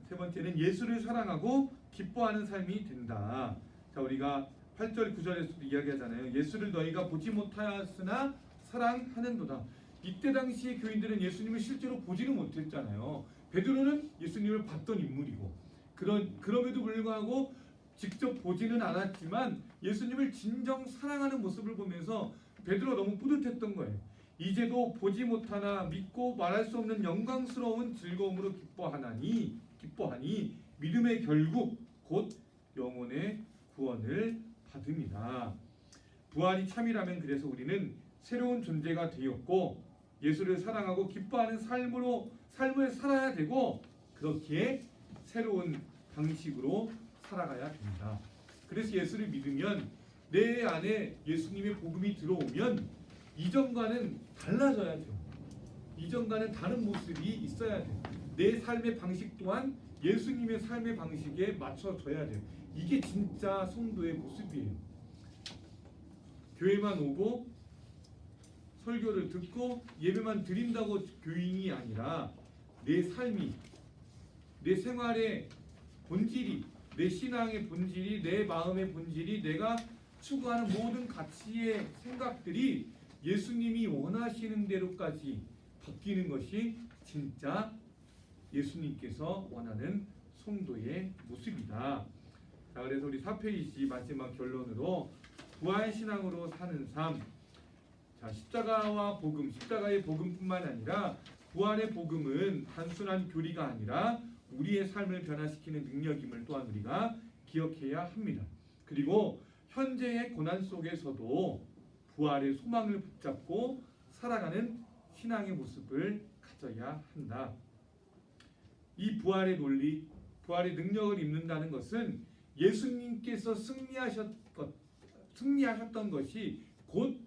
세 번째는 예수를 사랑하고 기뻐하는 삶이 된다. 자, 우리가 8절 9절에서도 이야기하잖아요. 예수를 너희가 보지 못하였으나 사랑하는도다. 이때 당시의 교인들은 예수님을 실제로 보지는 못했잖아요. 베드로는 예수님을 봤던 인물이고 그럼에도 불구하고 직접 보지는 않았지만 예수님을 진정 사랑하는 모습을 보면서 베드로가 너무 뿌듯했던 거예요. 이제도 보지 못하나 믿고 말할 수 없는 영광스러운 즐거움으로 기뻐하니 믿음의 결국 곧 영혼의 구원을 받음이다. 부활이 참이라면 그래서 우리는 새로운 존재가 되었고 예수를 사랑하고 기뻐하는 삶을 살아야 되고 그렇기에 새로운 방식으로 살아가야 된다. 그래서 예수를 믿으면 내 안에 예수님의 복음이 들어오면 이전과는 달라져야 돼요. 이전과는 다른 모습이 있어야 돼요. 내 삶의 방식 또한 예수님의 삶의 방식에 맞춰져야 돼요. 이게 진짜 성도의 모습이에요. 교회만 오고 설교를 듣고 예배만 드린다고 교인이 아니라 내 삶이, 내 생활의 본질이, 내 신앙의 본질이, 내 마음의 본질이, 내가 추구하는 모든 가치의 생각들이 예수님이 원하시는 대로까지 바뀌는 것이 진짜 예수님께서 원하는 성도의 모습이다. 자, 그래서 우리 4페이지 마지막 결론으로 부활 신앙으로 사는 삶. 자, 십자가와 복음, 십자가의 복음뿐만 아니라 부활의 복음은 단순한 교리가 아니라 우리의 삶을 변화시키는 능력임을 또한 우리가 기억해야 합니다. 그리고 현재의 고난 속에서도 부활의 소망을 붙잡고 살아가는 신앙의 모습을 가져야 한다. 이 부활의 논리, 부활의 능력을 입는다는 것은 예수님께서 승리하셨던 것이 곧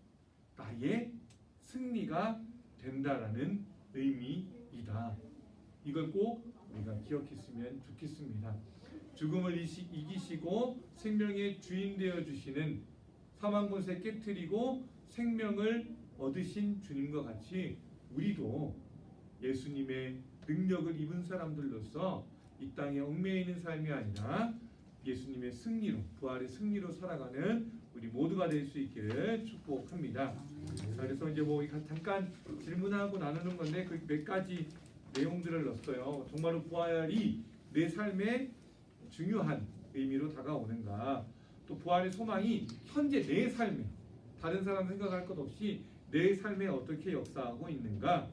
나의 승리가 된다라는 의미이다. 이걸 꼭 우리가 기억했으면 좋겠습니다. 죽음을 이기시고 생명의 주인 되어 주시는 사망권세 깨뜨리고 생명을 얻으신 주님과 같이 우리도 예수님의 능력을 입은 사람들로서 이 땅에 얽매여 있는 삶이 아니라 예수님의 승리로, 부활의 승리로 살아가는 우리 모두가 될 수 있기를 축복합니다. 자, 그래서 이제 뭐 잠깐 질문하고 나누는 건데 그 몇 가지 내용들을 넣었어요. 정말로 부활이 내 삶에 중요한 의미로 다가오는가? 또 부활의 소망이 현재 내 삶에 다른 사람 생각할 것 없이 내 삶에 어떻게 역사하고 있는가?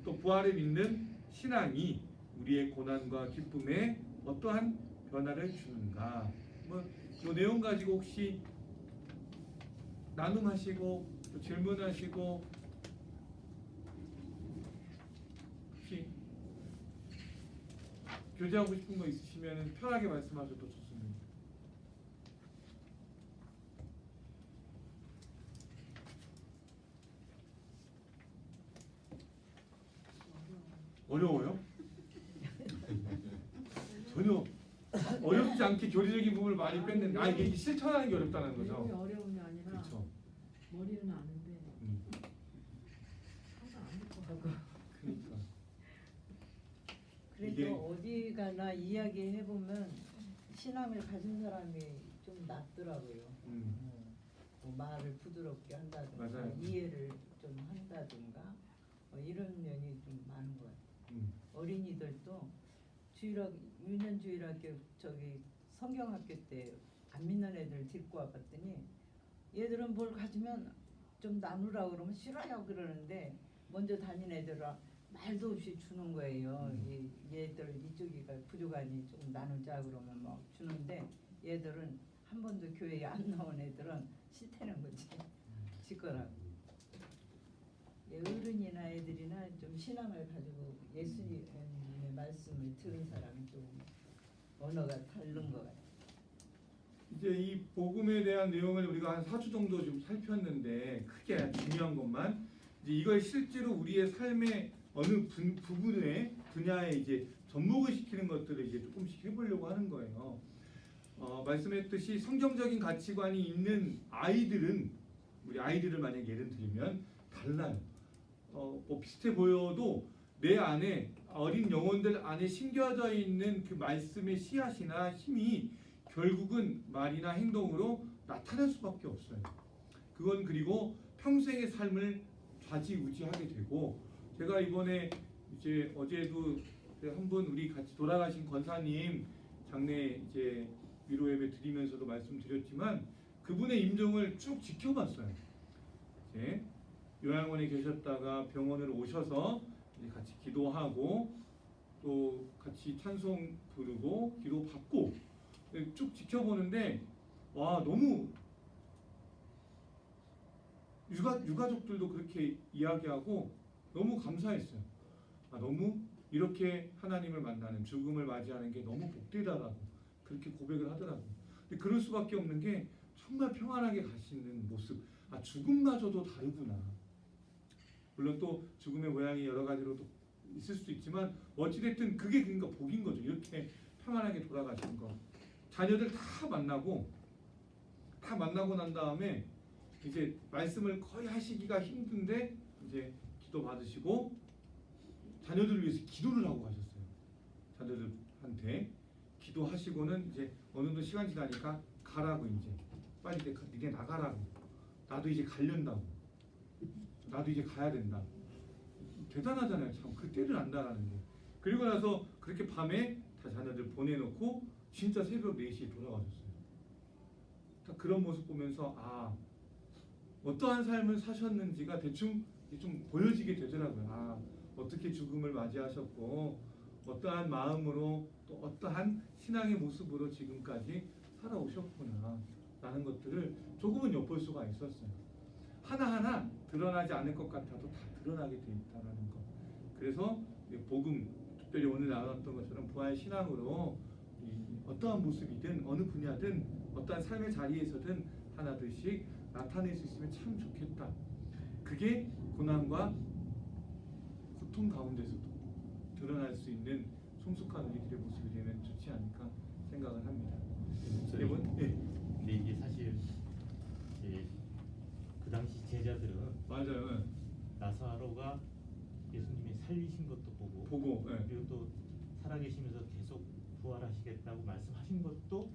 또 부활을 믿는 신앙이 우리의 고난과 기쁨에 어떠한 변화를 주는가? 뭐 내용 가지고 혹시 나눔하시고 또 질문하시고 교제하고 싶은 거 있으시면 편하게 말씀하셔도 좋습니다. 어려워요? 전혀 어렵지 않게 교리적인 부분을 많이 뺐는데 이게 실천하는 게 어렵다는 내용이 거죠. 어려움이 아니라 그렇죠. 머리는 아는데 음, 항상 안 듣고 하고. 그러니까 그래도 이게- 어디 가나 이야기해 보면 신앙을 가진 사람이 좀 낫더라고요. 뭐 말을 부드럽게 한다든가 맞아요. 이해를 좀 한다든가 이런 면이 좀 많은 것 같아요. 어린이들도 주일학 유년주일학교 저기 성경학교 때 안 믿는 애들 데리고 와봤더니 얘들은 뭘 가지면 좀 나누라 그러면 싫어요 그러는데 먼저 다닌 애들은 말도 없이 주는 거예요. 얘들 이쪽이가 부족하니 좀 나누자 그러면 막 주는데 얘들은 한 번도 교회에 안 나온 애들은 싫다는 거지. 지거라고. 어른이나 애들이나 좀 신앙을 가지고 예수님의 말씀을 들은 사람이 좀 언어가 다른 것 같아요. 이제 이 복음에 대한 내용을 우리가 한 4주 정도 좀 살폈는데 크게 중요한 것만 이제 이걸 실제로 우리의 삶의 어느 부분에 분야에 이제 접목을 시키는 것들을 이제 조금씩 해보려고 하는 거예요. 말씀했듯이 성경적인 가치관이 있는 아이들은 우리 아이들을 만약 예를 들면 달라요. 뭐 비슷해 보여도 내 안에 어린 영혼들 안에 심겨져 있는 그 말씀의 씨앗이나 힘이 결국은 말이나 행동으로 나타날 수밖에 없어요. 그건 그리고 평생의 삶을 좌지우지하게 되고 제가 이번에 이제 어제도 한 분 우리 같이 돌아가신 권사님 장례 이제 위로 예배 드리면서도 말씀드렸지만 그분의 임종을 쭉 지켜봤어요. 이제 요양원에 계셨다가 병원으로 오셔서 이제 같이 기도하고 또 같이 찬송 부르고 기도 받고 쭉 지켜보는데 와 너무 유가족들도 그렇게 이야기하고 너무 감사했어요. 너무 이렇게 하나님을 만나는 죽음을 맞이하는 게 너무 복되다라고 그렇게 고백을 하더라고요. 근데 그럴 수밖에 없는 게 정말 평안하게 가시는 모습. 죽음마저도 다르구나. 물론 또 죽음의 모양이 여러 가지로도 있을 수도 있지만 어찌됐든 그게 그러니까 복인 거죠. 이렇게 평안하게 돌아가신 거. 자녀들 다 만나고 난 다음에 이제 말씀을 거의 하시기가 힘든데 이제 기도 받으시고 자녀들을 위해서 기도를 하고 가셨어요. 자녀들한테 기도하시고는 이제 어느 정도 시간 지나니까 가라고 이제 빨리 니네 나가라고. 나도 이제 가련다고. 나도 이제 가야 된다. 대단하잖아요. 참 그 때를 안다라는 게. 그리고 나서 그렇게 밤에 다 자녀들 보내놓고 진짜 새벽 4시에 돌아가셨어요. 딱 그런 모습 보면서 어떠한 삶을 사셨는지가 대충 좀 보여지게 되더라고요. 어떻게 죽음을 맞이하셨고 어떠한 마음으로 또 어떠한 신앙의 모습으로 지금까지 살아오셨구나 라는 것들을 조금은 엿볼 수가 있었어요. 하나하나 드러나지 않을 것 같아도 다 드러나게 돼 있다는 것. 그래서 복음, 특별히 오늘 나눴던 것처럼 부활 신앙으로 어떠한 모습이든 어느 분야든 어떠한 삶의 자리에서든 하나둘씩 나타낼 수 있으면 참 좋겠다. 그게 고난과 고통 가운데서도 드러날 수 있는 성숙한 우리들의 모습이 되면 좋지 않을까 생각을 합니다. 여러분, 근데 이게 사실 이제 그 당시 제자들은 맞아요. 나사로가 예수님이 살리신 것도 보고 그리고 또 살아계시면서 계속 부활하시겠다고 말씀하신 것도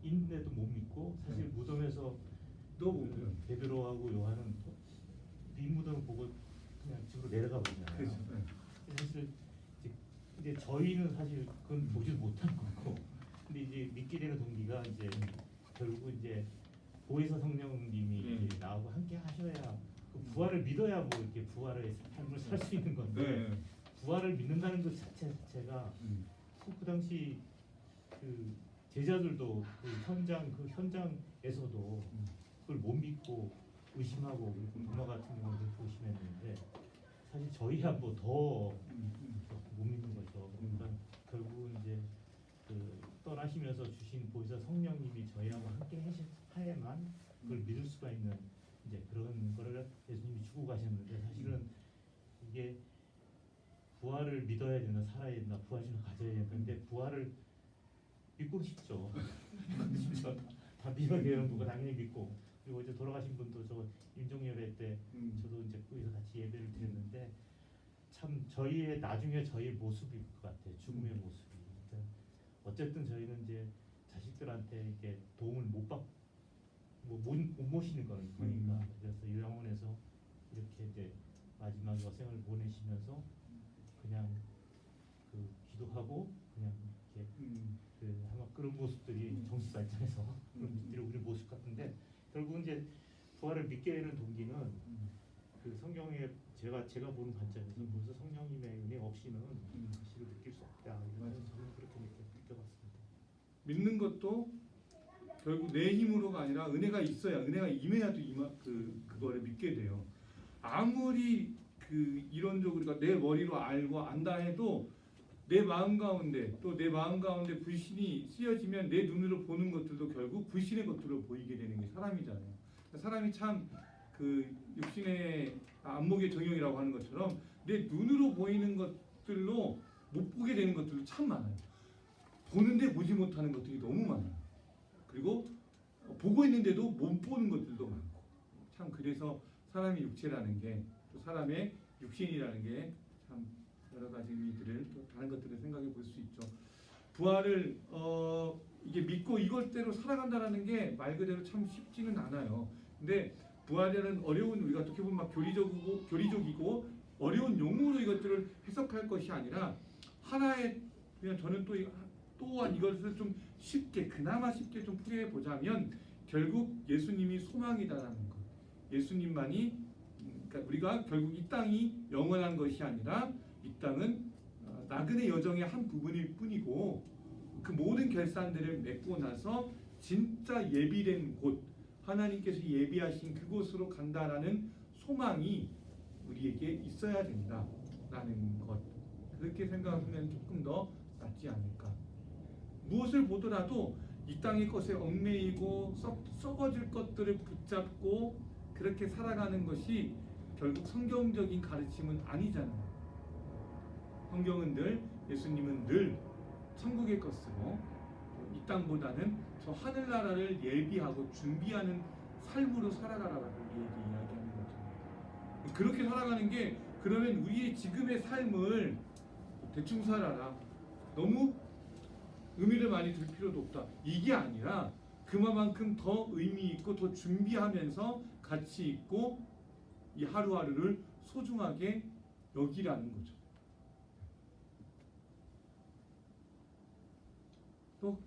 있는데도 못 믿고 사실 무덤에서 또 베드로하고 요한은 이 무덤을 보고 그냥 집으로 내려가 버리잖아요. 그렇죠. 사실 이제 저희는 사실 그건 보지 못한 거고, 근데 이제 믿게 되는 동기가 이제 결국 이제 보혜사 성령님이 이제 나하고 함께 하셔야 그 부활을 믿어야 뭐 이렇게 부활의 삶을 살 수 있는 건데 부활을 믿는다는 것 자체가 그 당시 그 제자들도 그 현장에서도 그걸 못 믿고 의심하고 도마 같은 경우도 조심했는데 사실 저희야 뭐 더 못 믿는 거죠. 그러니까 결국은 이제 사시면서 주신 보혜사 성령님이 저희하고 함께 하야만 그걸 믿을 수가 있는 이제 그런 거를 예수님이 주고 가셨는데 사실은 이게 부활을 믿어야 된다, 살아야 된다, 부활신을 가져야 된다. 근데 부활을 믿고 싶죠. 진짜 다 믿어야 되는 거고 당연히 믿고. 그리고 이제 돌아가신 분도 저 임종예배 때 저도 이제 거기서 같이 예배를 드렸는데 참 저희의 나중에 저희 모습일 것 같아요. 죽음의 모습이. 그러니까 어쨌든 저희는 이제 자식들한테 이렇게 도움을 못 모시는 거니까. 그래서 이 영혼에서 이렇게 이제 마지막 여생을 보내시면서 그냥 그 기도하고 그냥 이렇게 그 아마 그런 모습들이 정신 발전해서 그런 모습들이 우리 모습 같은데 결국은 이제 부활을 믿게 되는 동기는 그 성경에 제가 보는 관점에서 벌써 성령님의 은혜 없이는 사실을 느낄 수 없다. 이런 저는 그렇게 느껴봤습니다. 믿는 것도 결국 내 힘으로가 아니라 은혜가 있어야 은혜가 임해야 또 그거를 믿게 돼요. 아무리 그 이론적으로 그러니까 내 머리로 알고 안다 해도 내 마음 가운데 또 내 마음 가운데 불신이 쓰여지면 내 눈으로 보는 것들도 결국 불신의 것들로 보이게 되는 게 사람이잖아요. 사람이 참 그 육신의 안목의 정욕이라고 하는 것처럼 내 눈으로 보이는 것들로 못 보게 되는 것들도 참 많아요. 보는데 보지 못하는 것들이 너무 많아요. 그리고 보고 있는데도 못 보는 것들도 많고 참 그래서 사람의 육체라는 게 또 사람의 육신이라는 게 참 여러 가지 의미들을 또 다른 것들을 생각해 볼 수 있죠. 부활을 이게 믿고 이것대로 살아간다라는 게 말 그대로 참 쉽지는 않아요. 근데 부활이라는 어려운 우리가 어떻게 보면 막 교리적이고 어려운 용어로 이것들을 해석할 것이 아니라 하나의 그냥 저는 또한 이것을 좀 쉽게 그나마 쉽게 좀 풀이해 보자면 결국 예수님이 소망이다라는 것. 예수님만이 그러니까 우리가 결국 이 땅이 영원한 것이 아니라 이 땅은 나그네 여정의 한 부분일 뿐이고 그 모든 결산들을 맺고 나서 진짜 예비된 곳 하나님께서 예비하신 그곳으로 간다라는 소망이 우리에게 있어야 된다라는 것. 그렇게 생각하면 조금 더 낫지 않을까. 무엇을 보더라도 이 땅의 것에 얽매이고 썩어질 것들을 붙잡고 그렇게 살아가는 것이 결국 성경적인 가르침은 아니잖아요. 성경은 늘 예수님은 늘 천국의 것으로 이 땅보다는 저 하늘나라를 예비하고 준비하는 삶으로 살아가라고 이야기하는 거죠. 그렇게 살아가는 게 그러면 우리의 지금의 삶을 대충 살아라. 너무 의미를 많이 둘 필요도 없다. 이게 아니라 그만큼 더 의미 있고 더 준비하면서 가치 있고 이 하루하루를 소중하게 여기라는 거죠. 또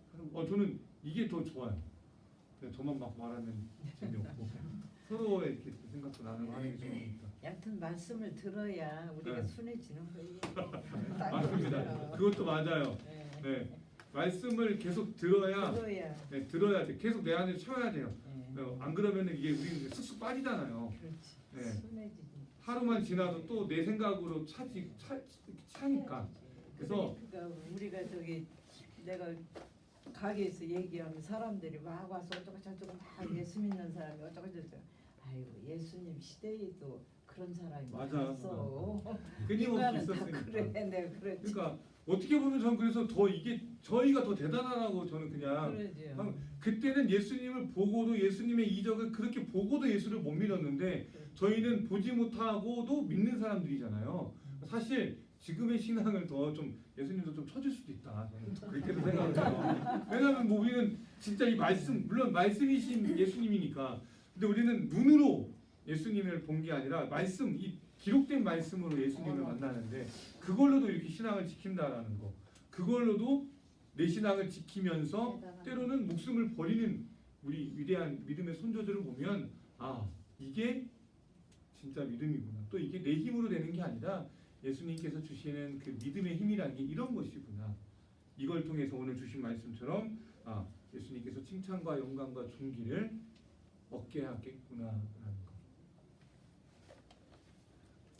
저는 이게 더 좋아요. 그냥 저만 막 말하면 재미없고 서로의 이렇게 생각도 나누고 하는 게 좋으니까. 옅은 말씀을 들어야 우리가 네. 순해지는 거예요. 맞습니다. 그것도 맞아요. 네. 말씀을 계속 들어야 네, 들어야 돼. 계속 내 안에 쳐야 돼요. 안 그러면 이게 우리 쑥쑥 빠지잖아요. 그렇지. 네. 순해지지. 하루만 지나도 또 내 생각으로 차니까. 그래서 그러니까 우리가 저기 내가 가게에서 얘기하면 사람들이 막 와서 어쩌고저쩌고 막 예수 믿는 사람이 어쩌고저쩌고 아유 예수님 시대에도 그런 사람이 맞아. 많았어. 끊임없이 인간은 다 있었으니까. 그래. 네, 그렇지. 그러니까 어떻게 보면 저는 그래서 더 이게 저희가 더 대단하다고 저는 그냥 그러죠. 그때는 예수님을 보고도 예수님의 이적을 그렇게 보고도 예수를 못 믿었는데 저희는 보지 못하고도 믿는 사람들이잖아요. 사실 지금의 신앙을 더 좀 예수님도 좀 쳐줄 수도 있다. 저는 그렇게도 생각을 해요. 왜냐하면 뭐 우리는 진짜 이 말씀 물론 말씀이신 예수님이니까 근데 우리는 눈으로 예수님을 본 게 아니라 말씀 이 기록된 말씀으로 예수님을 만나는데 그걸로도 이렇게 신앙을 지킨다라는 거. 그걸로도 내 신앙을 지키면서 때로는 목숨을 버리는 우리 위대한 믿음의 선조들을 보면 아 이게 진짜 믿음이구나. 또 이게 내 힘으로 되는 게 아니라 예수님께서 주시는 그 믿음의 힘이라는 게 이런 것이구나. 이걸 통해서 오늘 주신 말씀처럼 아 예수님께서 칭찬과 영광과 존귀를 얻게 하겠구나라는 거.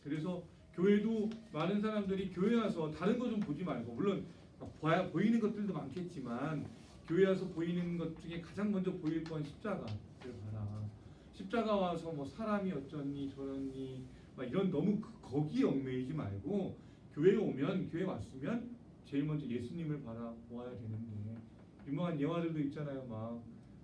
그래서 교회도 많은 사람들이 교회 와서 다른 거 좀 보지 말고 물론 보이는 것들도 많겠지만 교회 와서 보이는 것 중에 가장 먼저 보일 건 십자가를 봐라. 십자가 와서 뭐 사람이 어쩌니 저러니 막 이런 너무 거기에 얽매이지 말고 교회에 오면 교회 왔으면 제일 먼저 예수님을 보아야 되는데 유명한 예화들도 있잖아요. 막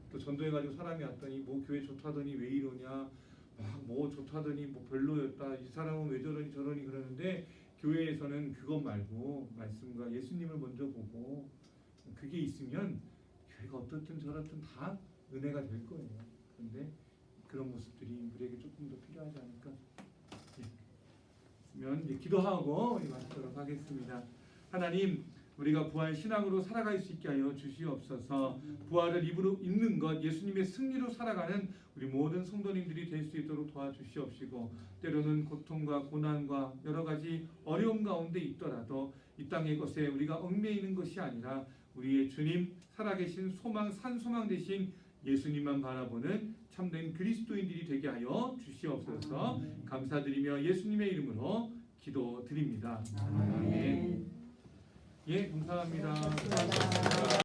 또 전도해가지고 사람이 왔더니 뭐 교회 좋다더니 왜 이러냐, 막 뭐 좋다더니 뭐 별로였다, 이 사람은 왜 저러니 저러니 그러는데 교회에서는 그것 말고 말씀과 예수님을 먼저 보고 그게 있으면 교회가 어떻든 저렇든 다 은혜가 될 거예요. 그런데 그런 모습들이 우리에게 조금 더 필요하지 않을까. 그러면 이제 기도하고 우리 마치도록 하겠습니다. 하나님, 우리가 부활 신앙으로 살아갈 수 있게 하여 주시옵소서. 부활을 입는 것, 예수님의 승리로 살아가는 우리 모든 성도님들이 될 수 있도록 도와주시옵시고, 때로는 고통과 고난과 여러 가지 어려움 가운데 있더라도 이 땅의 것에 우리가 얽매이는 것이 아니라 우리의 주님, 살아계신 소망, 산소망 되신 예수님만 바라보는 참된 그리스도인들이 되게 하여 주시옵소서. 감사드리며 예수님의 이름으로 기도드립니다. 아멘. 예, 감사합니다.